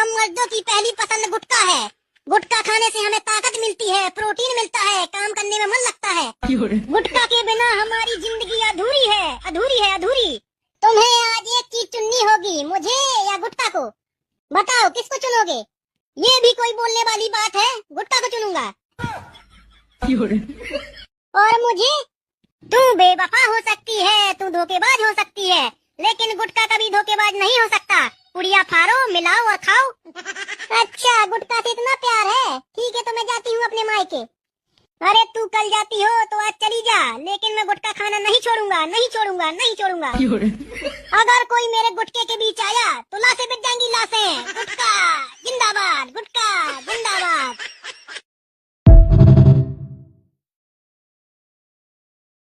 हम मर्दों की पहली पसंद गुटखा है। गुटखा खाने से हमें ताकत मिलती है, प्रोटीन मिलता है, काम करने में मन लगता है। गुटखा के बिना हमारी जिंदगी अधूरी है, अधूरी है, अधूरी। तुम्हें आज एक चीज चुननी होगी, मुझे या गुटखा को। बताओ किसको चुनोगे? ये भी कोई बोलने वाली बात है? गुटखा को चुनूंगा। और मुझे? तू बेवफा हो सकती है, तू धोखेबाज हो सकती है, लेकिन गुटखा कभी धोखेबाज नहीं हो सकता। पुड़िया फाड़ो, मिलाओ और खाओ। अच्छा, गुटखा से इतना प्यार है? ठीक है, तो मैं जाती हूँ अपने मायके। अरे तू कल जाती हो तो आज चली जा, लेकिन मैं गुटखा खाना नहीं छोड़ूंगा, नहीं छोड़ूंगा, नहीं छोड़ूंगा। अगर कोई मेरे गुटके के बीच आया तो लाशें बिक जाएंगी, लाशें। गुटखा